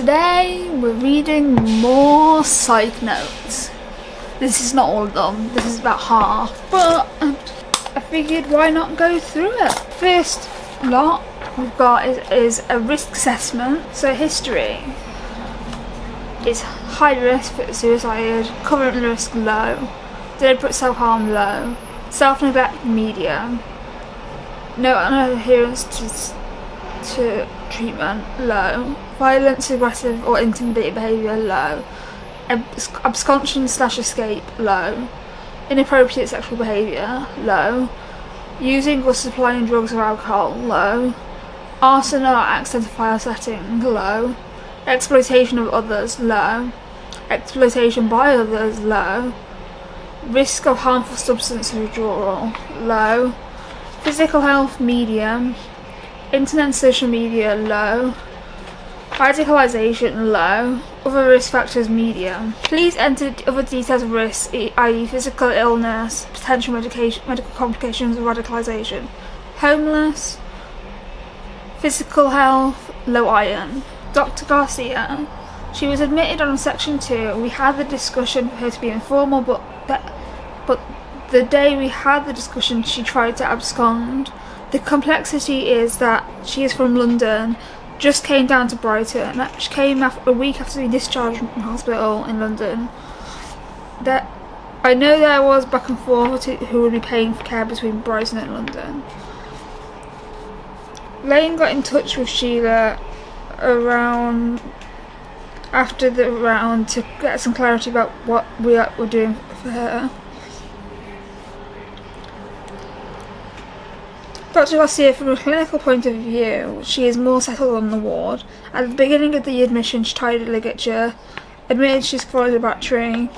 Today we're reading more Psych notes. This is not all of them, this is about half, but I figured why not go through it. First lot we've got is a risk assessment. So history is high risk for suicide, current risk low, deliberate self-harm low, self-neglect medium, no adherence to treatment low, violence, aggressive or intimidating behaviour low, absconsion/escape low, inappropriate sexual behaviour low, using or supplying drugs or alcohol low, arson or accidental fire setting low, exploitation of others low, exploitation by others low, risk of harmful substance withdrawal low, physical health medium, internet and social media low, radicalisation low, other risk factors medium. Please enter other details of risk, i.e. physical illness, potential medical complications of radicalisation. Homeless, physical health, low iron. Dr. Garcia, she was admitted on section 2. We had the discussion for her to be informal, but the day we had the discussion she tried to abscond. The complexity is that she is from London, just came down to Brighton. She came a week after being discharged from hospital in London. I know there was back and forth who would be paying for care between Brighton and London. Lane got in touch with Sheila after the round to get some clarity about what we were doing for her. Dr. Garcia, from a clinical point of view, she is more settled on the ward. At the beginning of the admission, she tied a ligature, admitted she's followed a battery.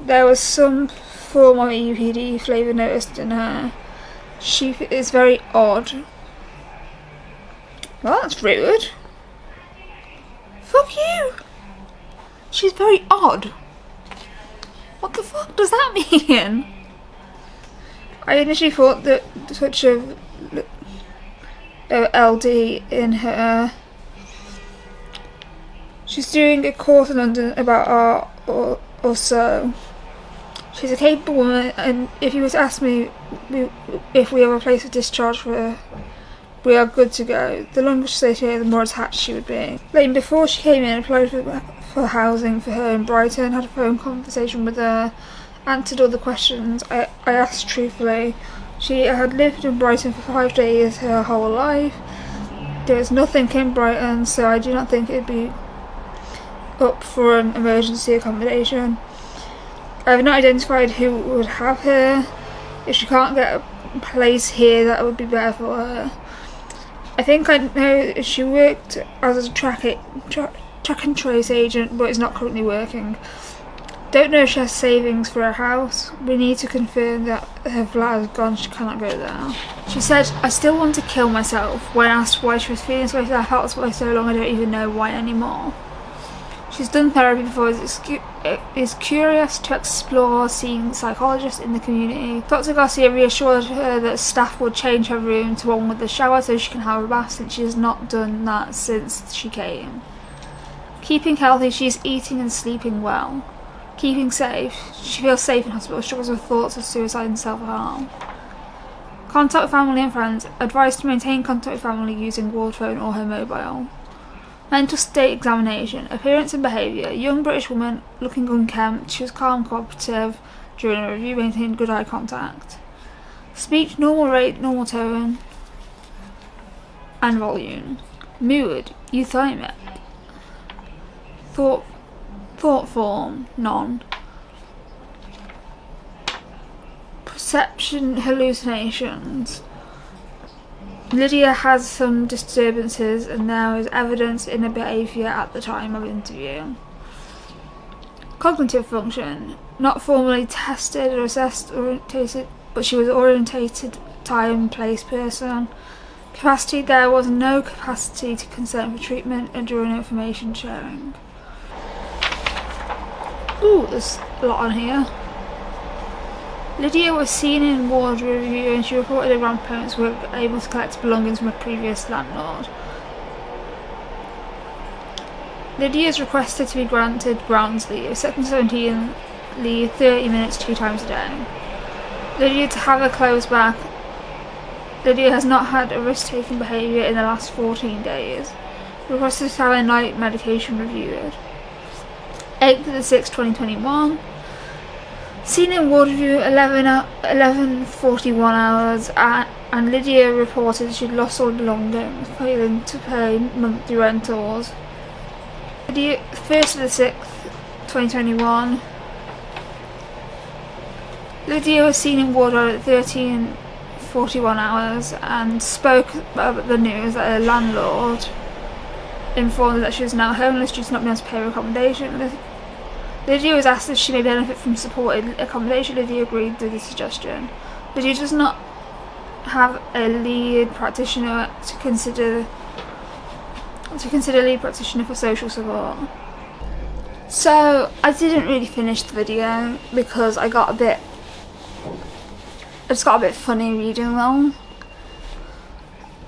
There was some form of EPD flavour noticed in her. She is very odd. Well, that's rude. Fuck you! She's very odd. What the fuck does that mean? I initially thought that the touch of LD in her. She's doing a course in London about art or so. She's a capable woman, and if you were to ask me if we have a place of discharge for her, we are good to go. The longer she stays here, the more attached she would be. Lane, before she came in, applied for housing for her in Brighton, had a phone conversation with her, answered all the questions I asked truthfully. She had lived in Brighton for 5 days her whole life. There is nothing in Brighton, so I do not think it'd be up for an emergency accommodation. I have not identified who would have her. If she can't get a place here, that would be better for her. I think I know she worked as a track and trace agent, but is not currently working. Don't know if she has savings for a house. We need to confirm that her flat is gone, she cannot go there. She said, I still want to kill myself. When asked why she was feeling this way, I felt this way so long I don't even know why anymore. She's done therapy before, is curious to explore seeing psychologists in the community. Dr. Garcia reassured her that staff would change her room to one with a shower so she can have a bath, since she has not done that since she came. Keeping healthy, she is eating and sleeping well. Keeping safe, she feels safe in hospital, struggles with thoughts of suicide and self-harm. Contact with family and friends, advised to maintain contact with family using ward phone or her mobile. Mental state examination, appearance and behaviour, young British woman, looking unkempt, she was calm, cooperative during a review, maintained good eye contact. Speech, normal rate, normal tone and volume. Mood, euthymic. Thought form, none. Perception, hallucinations. Lydia has some disturbances and there is evidence in her behaviour at the time of interview. Cognitive function, not formally tested or assessed, orientated, but she was orientated, time, place person. Capacity, there was no capacity to consent for treatment and during information sharing. Ooh, there's a lot on here. Lydia was seen in ward review and she reported her grandparents were able to collect belongings from a previous landlord. Lydia is requested to be granted grounds leave, Section 17 leave 30 minutes 2 times a day. Lydia to have her clothes back. Lydia has not had a risk-taking behaviour in the last 14 days. Requested to have her night medication reviewed. 8th of the 6th, 2021. Seen in ward review 11:41 hours, and Lydia reported she'd lost all belongings, failing to pay monthly rentals. Lydia, 1st of the 6th, 2021. Lydia was seen in ward at 13:41 hours and spoke about the news that her landlord informed her that she was now homeless due to not being able to pay her accommodation. Lydia was asked if she may benefit from supported accommodation. Lydia agreed to the suggestion. Lydia does not have a lead practitioner to consider lead practitioner for social support. So I didn't really finish the video because I just got a bit funny reading them.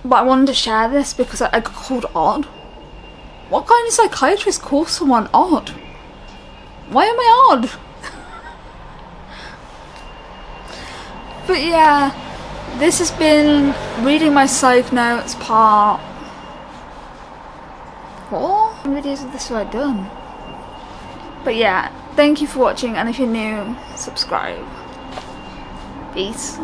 But I wanted to share this because I got called odd. What kind of psychiatrist calls someone odd? Why am I odd? But yeah, this has been reading my psych notes part 4. How many videos of this have I done? But yeah, thank you for watching, and if you're new, subscribe. Peace.